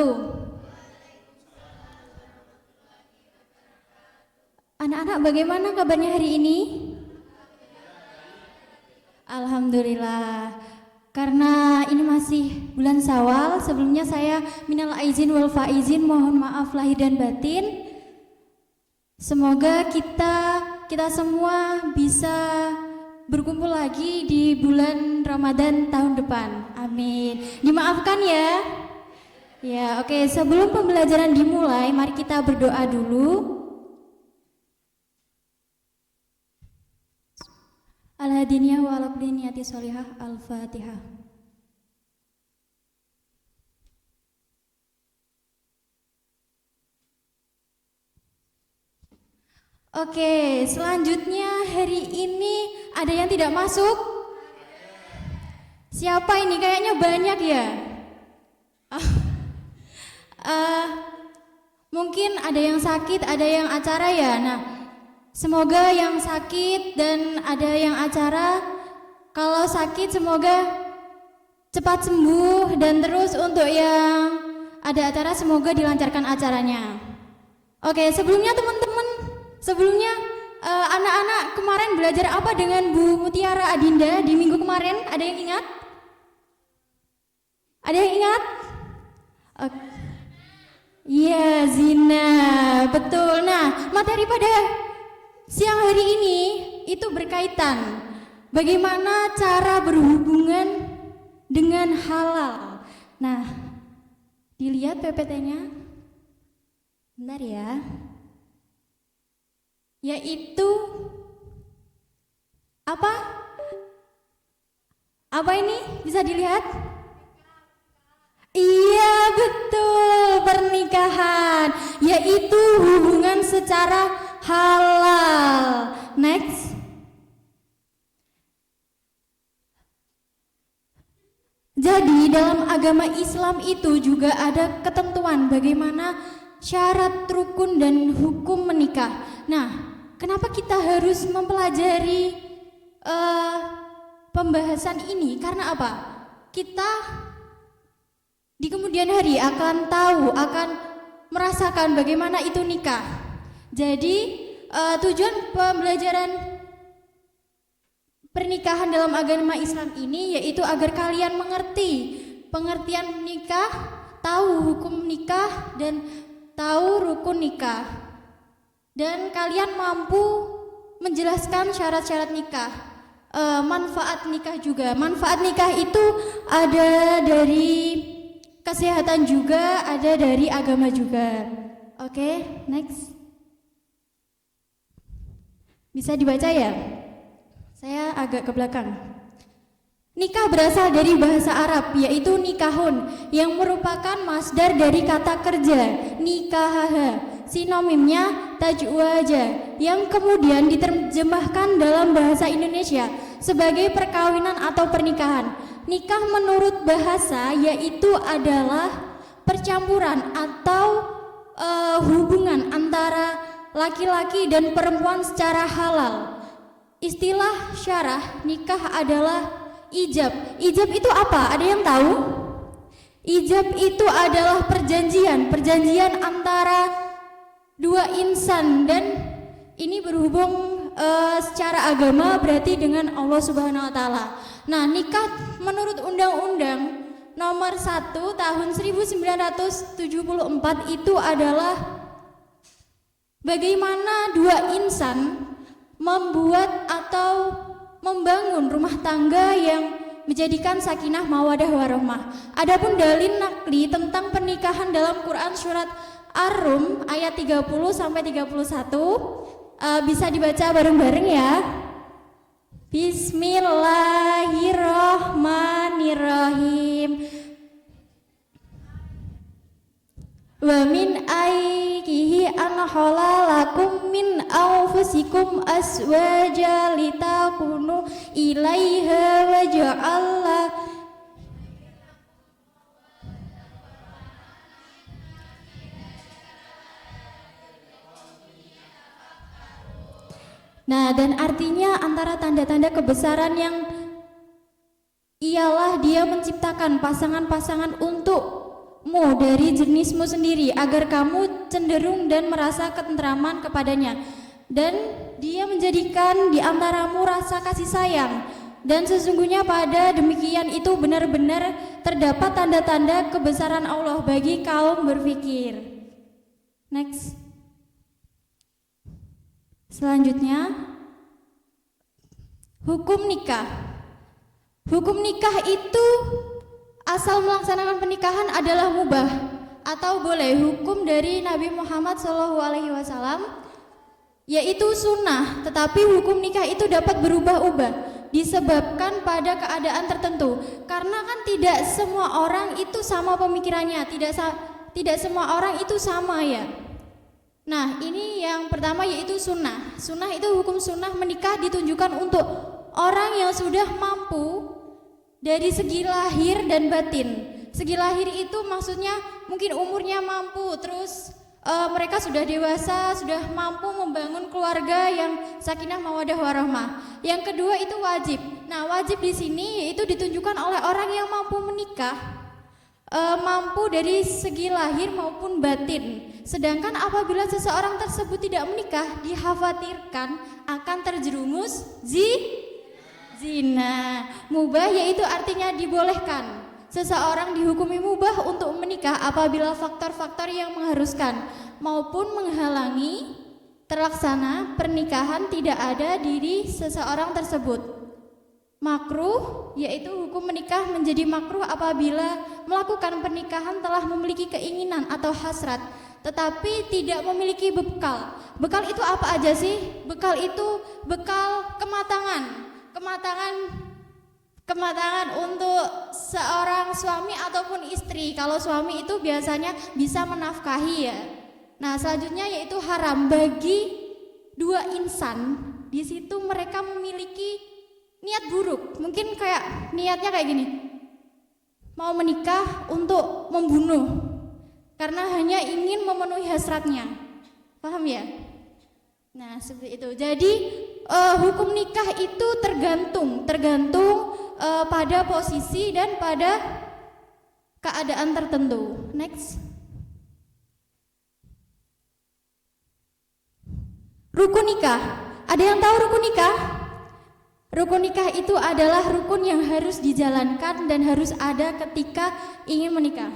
wabarakatuh. Anak-anak, bagaimana kabarnya hari ini? Alhamdulillah. Karena ini masih bulan Syawal, sebelumnya saya minal aizin wal faizin, mohon maaf lahir dan batin. Semoga kita semua bisa berkumpul lagi di bulan Ramadan tahun depan. Amin. Dimaafkan ya. Ya, oke. Sebelum pembelajaran dimulai, mari kita berdoa dulu. Al-hadiniyah wa ala kulli niyati sholihah. Al-Fatihah. Oke, selanjutnya hari ini ada yang tidak masuk? Siapa ini? Kayaknya banyak ya. Mungkin ada yang sakit, ada yang acara ya. Nah, semoga yang sakit dan ada yang acara, kalau sakit semoga cepat sembuh, dan terus untuk yang ada acara semoga dilancarkan acaranya. Oke, sebelumnya teman-teman, anak-anak kemarin belajar apa dengan Bu Mutiara Adinda di minggu kemarin? Ada yang ingat? Ada yang ingat? Iya, zina, betul. Nah, materi pada siang hari ini itu berkaitan bagaimana cara berhubungan dengan halal. Nah, dilihat PPT-nya. Bentar ya. Yaitu apa? Apa ini? Bisa dilihat? Iya, betul, pernikahan, yaitu hubungan secara halal. Next. Jadi dalam agama Islam itu juga ada ketentuan bagaimana syarat, rukun, dan hukum menikah. Nah, kenapa kita harus mempelajari pembahasan ini? Karena apa? Kita di kemudian hari akan tahu, akan merasakan bagaimana itu nikah. Jadi tujuan pembelajaran pernikahan dalam agama Islam ini yaitu agar kalian mengerti pengertian nikah, tahu hukum nikah, dan tahu rukun nikah, dan kalian mampu menjelaskan syarat-syarat nikah, manfaat nikah juga. Manfaat nikah itu ada dari kesehatan juga, ada dari agama juga. Oke, next. Bisa dibaca ya? Saya agak ke belakang. Nikah berasal dari bahasa Arab, yaitu nikahun, yang merupakan masdar dari kata kerja nikahaha, sinonimnya tajwaja, yang kemudian diterjemahkan dalam bahasa Indonesia sebagai perkawinan atau pernikahan. Nikah menurut bahasa yaitu adalah percampuran atau hubungan antara laki-laki dan perempuan secara halal. Istilah syarah nikah adalah ijab. Ijab itu apa? Ada yang tahu? Ijab itu adalah perjanjian antara dua insan, dan ini berhubung secara agama berarti dengan Allah Subhanahu wa taala. Nah, nikah menurut Undang-Undang Nomor 1 Tahun 1974 itu adalah bagaimana dua insan membuat atau membangun rumah tangga yang menjadikan sakinah mawadah warahmah. Adapun dalil nakli tentang pernikahan dalam Quran surat Ar-Rum ayat 30 sampai 31 bisa dibaca bareng-bareng ya. Bismillahirrahmanirrahim. Wa min aikihi an halalakum min anfusikum aswaja litakunu ilaiha wa ja'alla. Nah, dan artinya antara tanda-tanda kebesaran yang ialah Dia menciptakan pasangan-pasangan untuk dari jenismu sendiri agar kamu cenderung dan merasa ketentraman kepadanya, dan Dia menjadikan di antaramu rasa kasih sayang, dan sesungguhnya pada demikian itu benar-benar terdapat tanda-tanda kebesaran Allah bagi kaum berfikir. Next. Selanjutnya, hukum nikah. Hukum nikah itu asal melaksanakan pernikahan adalah mubah atau boleh. Hukum dari Nabi Muhammad SAW yaitu sunnah, tetapi hukum nikah itu dapat berubah-ubah disebabkan pada keadaan tertentu. Karena kan tidak semua orang itu sama pemikirannya, tidak semua orang itu sama ya. Nah, ini yang pertama yaitu sunnah. Sunnah itu hukum sunnah menikah ditunjukkan untuk orang yang sudah mampu dari segi lahir dan batin. Segi lahir itu maksudnya mungkin umurnya mampu, terus mereka sudah dewasa, sudah mampu membangun keluarga yang sakinah mawaddah warahmah. Yang kedua itu wajib. Nah, wajib di sini yaitu ditunjukkan oleh orang yang mampu menikah, mampu dari segi lahir maupun batin. Sedangkan apabila seseorang tersebut tidak menikah, dikhawatirkan akan terjerumus zina. Mubah yaitu artinya dibolehkan. Seseorang dihukumi mubah untuk menikah apabila faktor-faktor yang mengharuskan maupun menghalangi terlaksana pernikahan tidak ada diri seseorang tersebut. Makruh yaitu hukum menikah menjadi makruh apabila melakukan pernikahan telah memiliki keinginan atau hasrat tetapi tidak memiliki bekal. Bekal itu apa aja sih? Bekal itu bekal kematangan untuk seorang suami ataupun istri. Kalau suami itu biasanya bisa menafkahi ya. Nah, selanjutnya yaitu haram bagi dua insan. Di situ mereka memiliki niat buruk. Mungkin kayak niatnya kayak gini. Mau menikah untuk membunuh karena hanya ingin memenuhi hasratnya. Paham ya? Nah, seperti itu. Jadi hukum nikah itu tergantung pada posisi dan pada keadaan tertentu. Next. Rukun nikah. Ada yang tahu rukun nikah? Rukun nikah itu adalah rukun yang harus dijalankan dan harus ada ketika ingin menikah.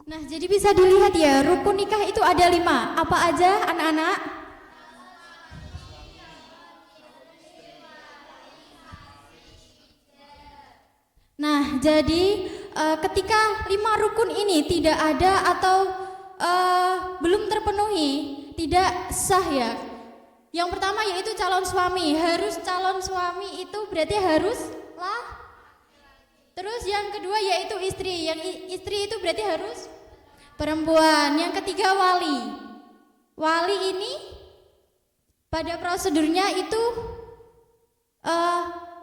Nah, jadi bisa dilihat ya, rukun nikah itu ada 5. Apa aja anak-anak? Nah, jadi ketika 5 rukun ini tidak ada atau belum terpenuhi, tidak sah ya. Yang pertama yaitu calon suami. Harus calon suami itu berarti harus lah. Terus yang kedua yaitu istri. Yang istri itu berarti harus perempuan. Yang ketiga wali. Wali ini pada prosedurnya itu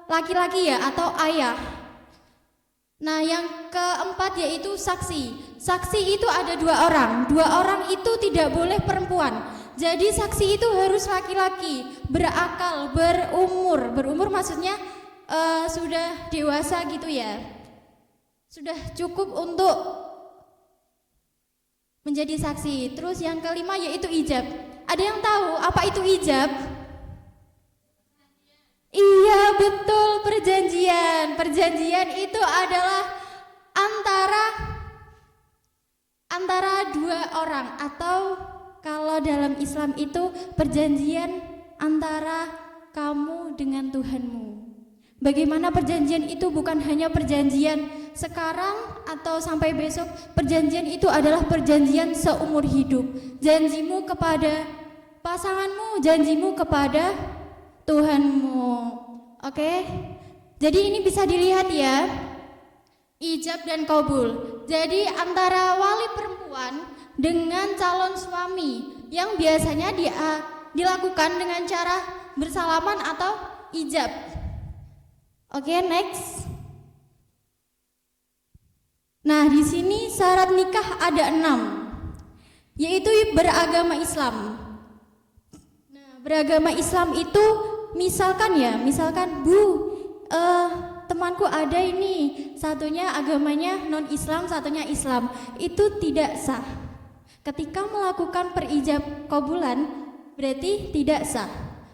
laki-laki ya atau ayah. Nah, yang keempat yaitu saksi. Saksi itu ada 2 orang. 2 orang itu tidak boleh perempuan. Jadi saksi itu harus laki-laki, berakal, berumur. Berumur maksudnya sudah dewasa gitu ya. Sudah cukup untuk menjadi saksi. Terus yang kelima yaitu ijab. Ada yang tahu apa itu ijab? Iya, betul, perjanjian. Perjanjian itu adalah antara 2 orang, atau kalau dalam Islam itu perjanjian antara kamu dengan Tuhanmu. Bagaimana perjanjian itu bukan hanya perjanjian sekarang atau sampai besok, perjanjian itu adalah perjanjian seumur hidup. Janjimu kepada pasanganmu, janjimu kepada Tuhanmu. Oke? Jadi ini bisa dilihat ya, ijab dan qabul. Jadi antara wali perempuan dengan calon suami yang biasanya dilakukan dengan cara bersalaman atau ijab. Oke, next. Nah, di sini syarat nikah ada 6, yaitu beragama Islam. Nah, beragama Islam itu misalkan Bu, temanku ada ini, satunya agamanya non-Islam, satunya Islam. Itu tidak sah. Ketika melakukan perijab qabulan berarti tidak sah.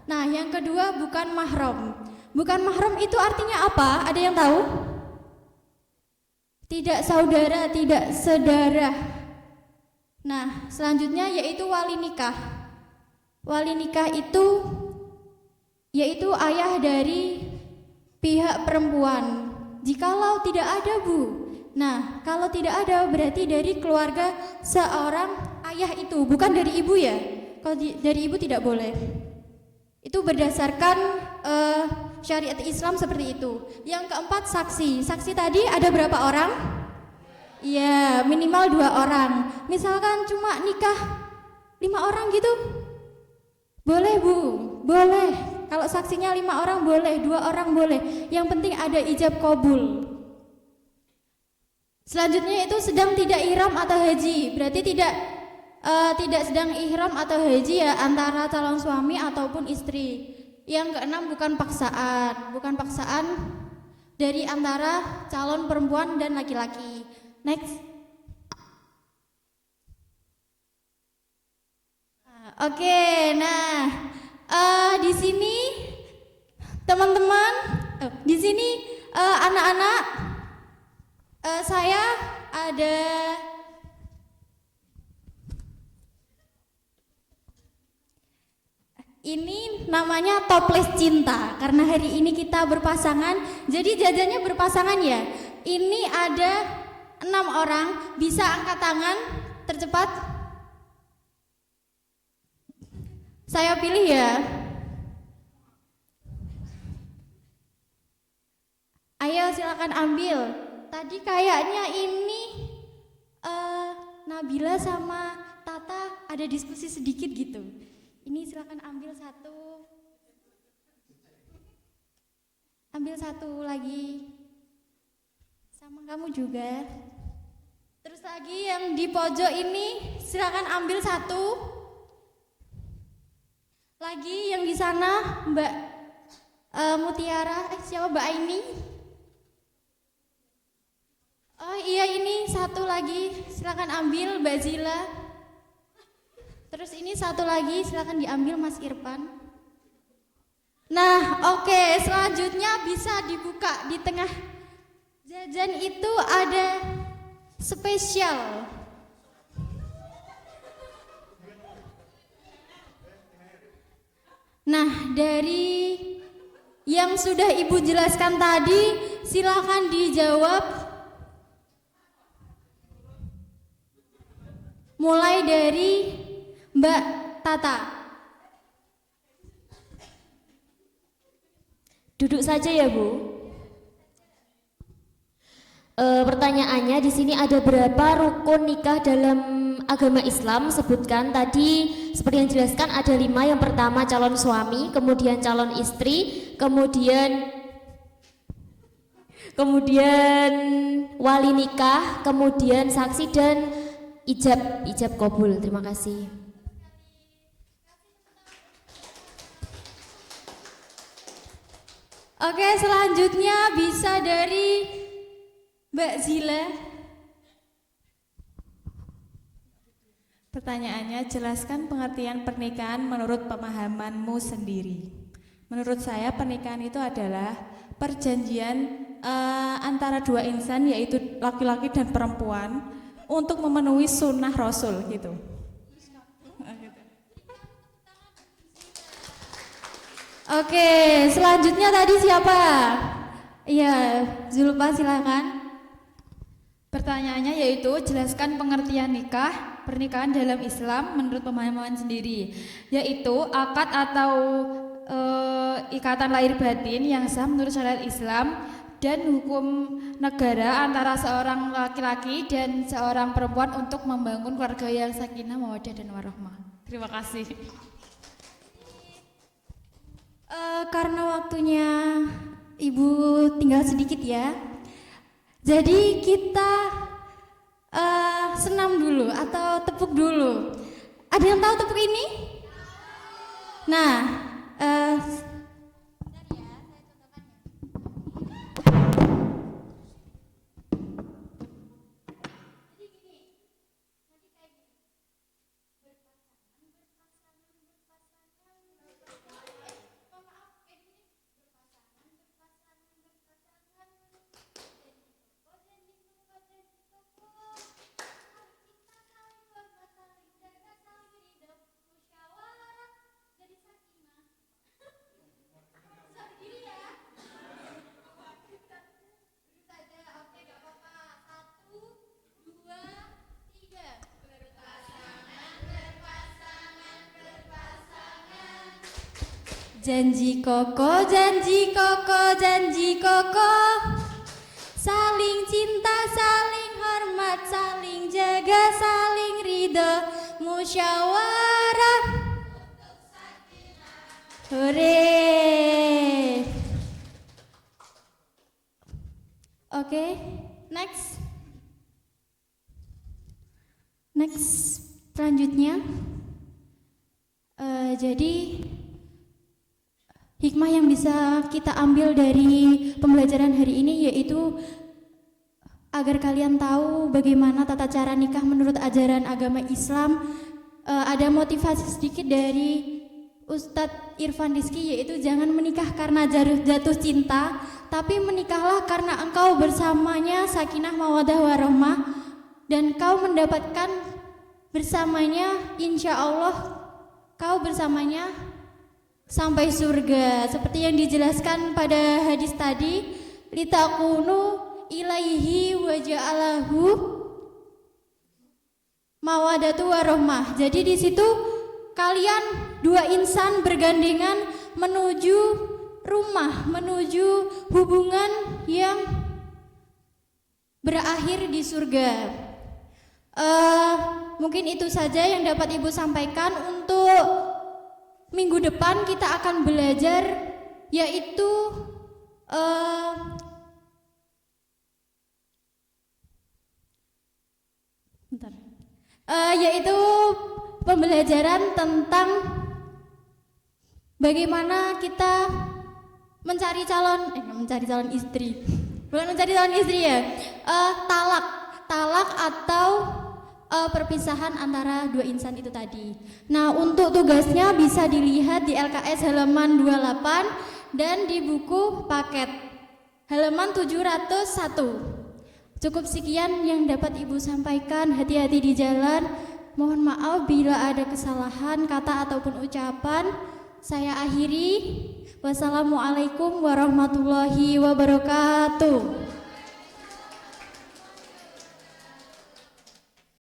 Nah, yang kedua bukan mahram. Bukan mahram itu artinya apa? Ada yang tahu? Tidak saudara, tidak saudara. Nah, selanjutnya yaitu wali nikah. Wali nikah itu yaitu ayah dari pihak perempuan. Jikalau tidak ada, Bu. Nah, kalau tidak ada berarti dari keluarga seorang ayah itu, bukan dari ibu ya. Kalau dari ibu tidak boleh. Itu berdasarkan syariat Islam seperti itu. Yang keempat saksi. Saksi tadi ada berapa orang? Iya, minimal 2 orang. Misalkan cuma nikah 5 orang gitu, boleh Bu, boleh. Kalau saksinya 5 orang boleh, 2 orang boleh. Yang penting ada ijab qabul. Selanjutnya itu sedang tidak ihram atau haji. Berarti tidak sedang ihram atau haji ya, antara calon suami ataupun istri. Yang keenam bukan paksaan dari antara calon perempuan dan laki-laki. Next. Oke, nah di sini teman-teman, di sini anak-anak, saya ada ini namanya toples cinta, karena hari ini kita berpasangan, jadi jajannya berpasangan ya. Ini ada 6 orang, bisa angkat tangan tercepat. Saya pilih ya. Ayo silakan ambil. Tadi kayaknya ini Nabila sama Tata ada diskusi sedikit gitu. Ini silakan ambil satu. Ambil satu lagi. Sama kamu juga. Terus lagi yang di pojok ini silakan ambil satu. Lagi yang di sana Mbak Mutiara, siapa Mbak Aini? Oh iya, ini satu lagi, silakan ambil Mbak Zila. Terus ini satu lagi, silakan diambil Mas Irfan. Nah, oke, selanjutnya bisa dibuka di tengah jajan itu ada spesial. Nah, dari yang sudah Ibu jelaskan tadi, silakan dijawab. Mulai dari Mbak Tata. Duduk saja ya, Bu. Pertanyaannya di sini ada berapa rukun nikah dalam agama Islam? Sebutkan. Tadi seperti yang dijelaskan ada 5. Yang pertama calon suami, kemudian calon istri, kemudian wali nikah, kemudian saksi dan ijab qabul. Terima kasih. Oke, selanjutnya bisa dari Mbak Zila. Pertanyaannya, jelaskan pengertian pernikahan menurut pemahamanmu sendiri. Menurut saya pernikahan itu adalah perjanjian antara 2 insan, yaitu laki-laki dan perempuan, untuk memenuhi sunnah Rasul gitu. Oke, selanjutnya tadi siapa? Iya, Zulfa silakan. Pertanyaannya yaitu jelaskan pengertian nikah, pernikahan dalam Islam menurut pemahaman sendiri, yaitu akad atau ikatan lahir batin yang sah menurut syariat Islam dan hukum negara antara seorang laki-laki dan seorang perempuan untuk membangun keluarga yang sakinah, mawaddah dan warahmah. Terima kasih. Karena waktunya Ibu tinggal sedikit ya. Jadi kita senam dulu atau tepuk dulu. Ada yang tahu tepuk ini? Nah, janji koko, janji koko, janji koko, saling cinta, saling hormat, saling jaga, saling ridho, musyawarah. Hore. Oke, next. Selanjutnya, jadi hikmah yang bisa kita ambil dari pembelajaran hari ini yaitu agar kalian tahu bagaimana tata cara nikah menurut ajaran agama Islam. Ada motivasi sedikit dari Ustadz Irfan Rizky, yaitu jangan menikah karena jatuh cinta, tapi menikahlah karena engkau bersamanya sakinah mawaddah warahmah, dan kau mendapatkan bersamanya, insya Allah kau bersamanya sampai surga, seperti yang dijelaskan pada hadis tadi, litakunu ilaihi wa ja'alahu mawadatu warahmah. Jadi di situ kalian dua insan bergandengan menuju rumah, menuju hubungan yang berakhir di surga. Mungkin itu saja yang dapat Ibu sampaikan. Untuk minggu depan kita akan belajar yaitu yaitu pembelajaran tentang bagaimana kita mencari calon istri. Bukan mencari calon istri ya. Talak atau perpisahan antara dua insan itu tadi. Nah, untuk tugasnya bisa dilihat di LKS halaman 28 dan di buku paket halaman 701. Cukup sekian yang dapat Ibu sampaikan. Hati-hati di jalan. Mohon maaf bila ada kesalahan kata ataupun ucapan. Saya akhiri. Wassalamualaikum warahmatullahi wabarakatuh.